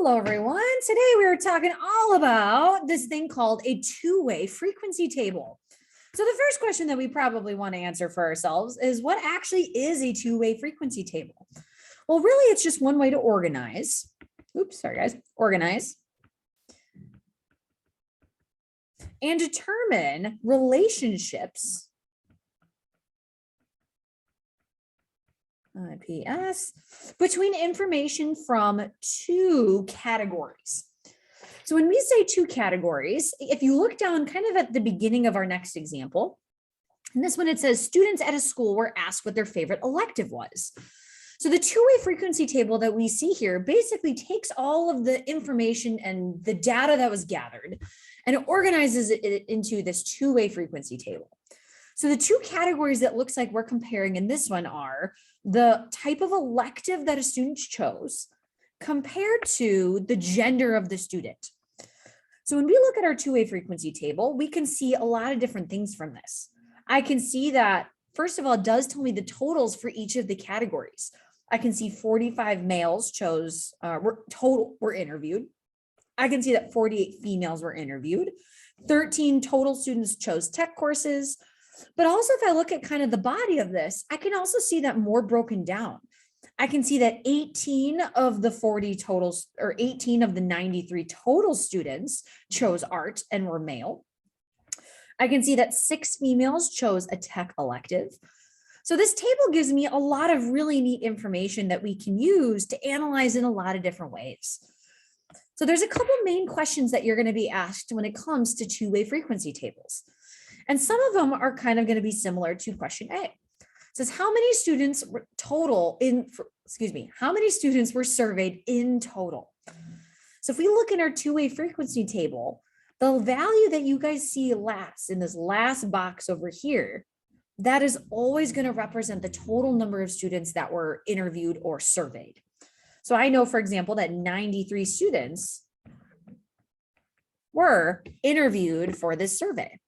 Hello, everyone. Today we are talking all about this thing called a two-way frequency table. So the first question that we probably want to answer for ourselves is what actually is a two-way frequency table? Well, really, it's just one way to organize. Oops, sorry, guys. Organize and determine relationships IPS between information from two categories. So when we say two categories, if you look down kind of at the beginning of our next example, and this one it says students at a school were asked what their favorite elective was. So the two-way frequency table that we see here basically takes all of the information and the data that was gathered and it organizes it into this two-way frequency table. So the two categories that looks like we're comparing in this one are the type of elective that a student chose compared to the gender of the student. So when we look at our two-way frequency table, we can see a lot of different things from this. I can see that, first of all, it does tell me the totals for each of the categories. I can see 45 males were interviewed. I can see that 48 females were interviewed. 13 total students chose tech courses. But also if I look at kind of the body of this, I can also see that more broken down. I can see that 18 of the 40 totals or 18 of the 93 total students chose art and were male. I can see that 6 females chose a tech elective. So this table gives me a lot of really neat information that we can use to analyze in a lot of different ways. So there's a couple main questions that you're going to be asked when it comes to two-way frequency tables. And some of them are kind of going to be similar to question A. It says how many students were how many students were surveyed in total? So if we look in our two-way frequency table, the value that you guys see last in this last box over here, that is always going to represent the total number of students that were interviewed or surveyed. So I know, for example, that 93 students were interviewed for this survey.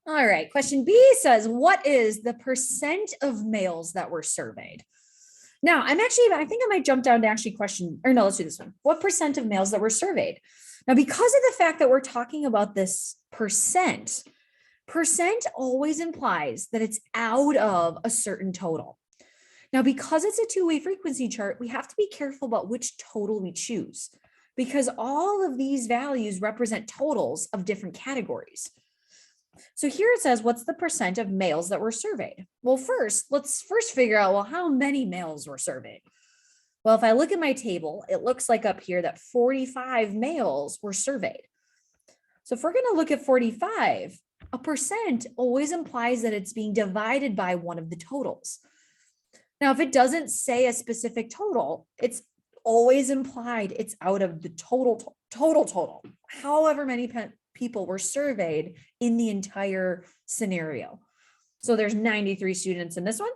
All right, question B says, what is the percent of males that were surveyed? Now, I think I might jump down to let's do this one. What percent of males that were surveyed? Now, because of the fact that we're talking about this percent always implies that it's out of a certain total. Now, because it's a two-way frequency chart, we have to be careful about which total we choose because all of these values represent totals of different categories. So here it says, what's the percent of males that were surveyed? Well, let's figure out, well, how many males were surveyed? Well, if I look at my table, it looks like up here that 45 males were surveyed. So if we're going to look at 45, a percent always implies that it's being divided by one of the totals. Now, if it doesn't say a specific total, it's always implied it's out of the total, however many people were surveyed in the entire scenario. So there's 93 students in this one.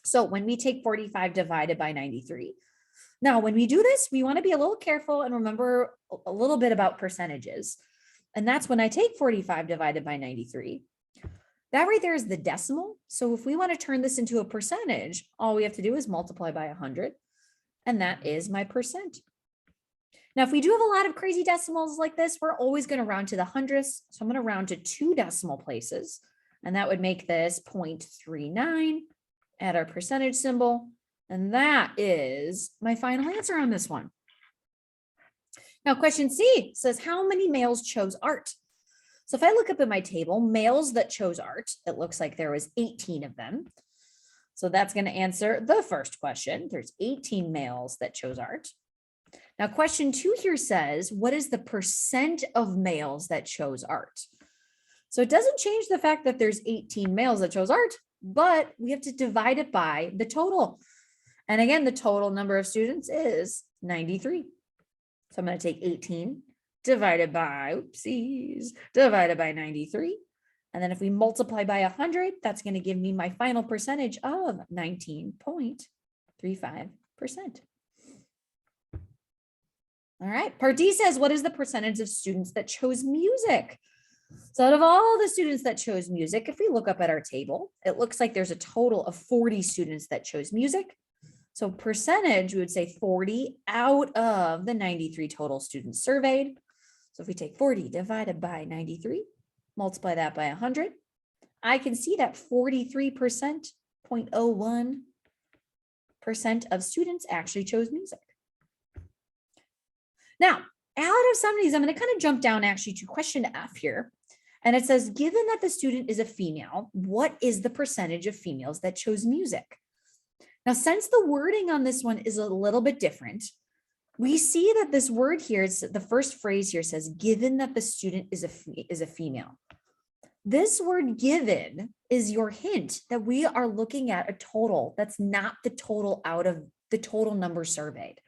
So when we take 45 divided by 93, now when we do this, we want to be a little careful and remember a little bit about percentages. And that's when I take 45 divided by 93. That right there is the decimal. So if we want to turn this into a percentage, all we have to do is multiply by 100. And that is my percent. Now, if we do have a lot of crazy decimals like this, we're always going to round to the hundredths. So I'm going to round to 2 decimal places. And that would make this 0.39, add our percentage symbol. And that is my final answer on this one. Now, question C says, how many males chose art? So if I look up at my table, males that chose art, it looks like there was 18 of them. So that's going to answer the first question. There's 18 males that chose art. Now, question 2 here says, what is the percent of males that chose art? So it doesn't change the fact that there's 18 males that chose art, but we have to divide it by the total. And again, the total number of students is 93. So I'm going to take 18 divided by 93. And then if we multiply by 100, that's going to give me my final percentage of 19.35%. All right, part D says, what is the percentage of students that chose music? So out of all the students that chose music, if we look up at our table, it looks like there's a total of 40 students that chose music. So percentage, we would say 40 out of the 93 total students surveyed. So if we take 40 divided by 93, multiply that by 100, I can see that 43%, 0.01% of students actually chose music. Now, out of some of these, I'm going to kind of jump down actually to question F here. And it says, given that the student is a female, what is the percentage of females that chose music? Now, since the wording on this one is a little bit different, we see that this word here, the first phrase here says, given that the student is a female. This word given is your hint that we are looking at a total that's not the total out of the total number surveyed.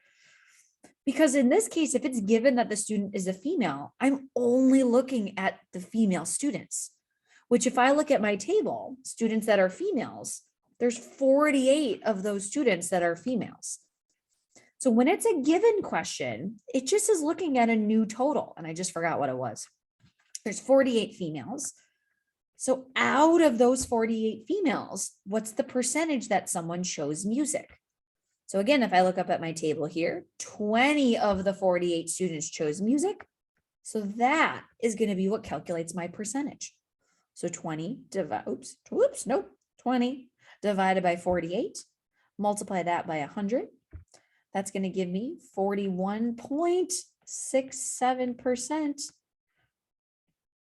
Because in this case, if it's given that the student is a female, I'm only looking at the female students, which if I look at my table, students that are females, there's 48 of those students that are females. So when it's a given question, it just is looking at a new total. And I just forgot what it was. There's 48 females. So out of those 48 females, what's the percentage that someone chose music? So again, if I look up at my table here, 20 of the 48 students chose music. So that is going to be what calculates my percentage. So 20 divided by 48, multiply that by 100. That's going to give me 41.67%.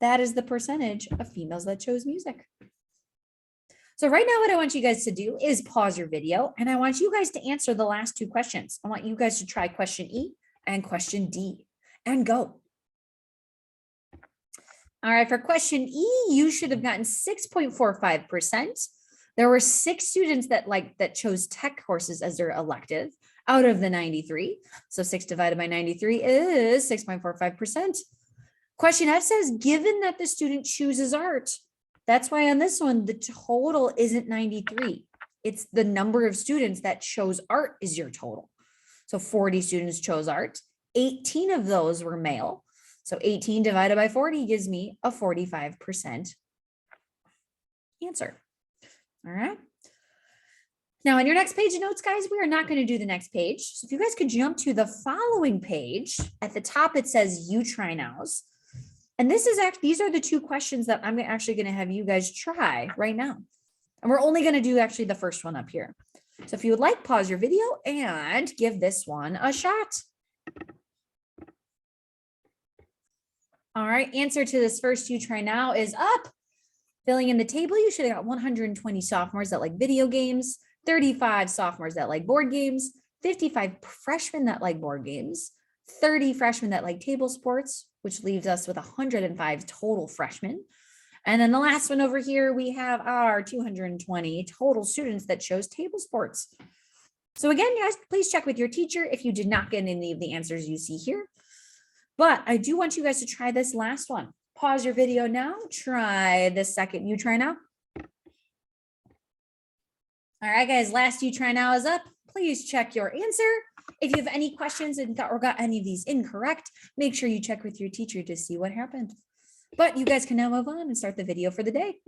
That is the percentage of females that chose music. So right now, what I want you guys to do is pause your video, and I want you guys to answer the last two questions. I want you guys to try question E and question D and go. All right, for question E, you should have gotten 6.45%. There were 6 students that chose tech courses as their elective out of the 93. So 6 divided by 93 is 6.45%. Question F says, given that the student chooses art, that's why on this one, the total isn't 93. It's the number of students that chose art is your total. So 40 students chose art. 18 of those were male. So 18 divided by 40 gives me a 45% answer. All right. Now, on your next page of notes, guys, we are not going to do the next page. So if you guys could jump to the following page, at the top, it says you try nows. And this is actually, these are the 2 questions that I'm actually going to have you guys try right now. And we're only going to do actually the first one up here. So if you would like, pause your video and give this one a shot. All right, answer to this first you try now is up. Filling in the table, you should have got 120 sophomores that like video games, 35 sophomores that like board games, 55 freshmen that like board games, 30 freshmen that like table sports, which leaves us with 105 total freshmen. And then the last one over here, we have our 220 total students that chose table sports. So again, guys, please check with your teacher if you did not get any of the answers you see here. But I do want you guys to try this last one. Pause your video now. Try the second you try now. All right, guys, last you try now is up. Please check your answer. If you have any questions and got any of these incorrect, make sure you check with your teacher to see what happened. But you guys can now move on and start the video for the day.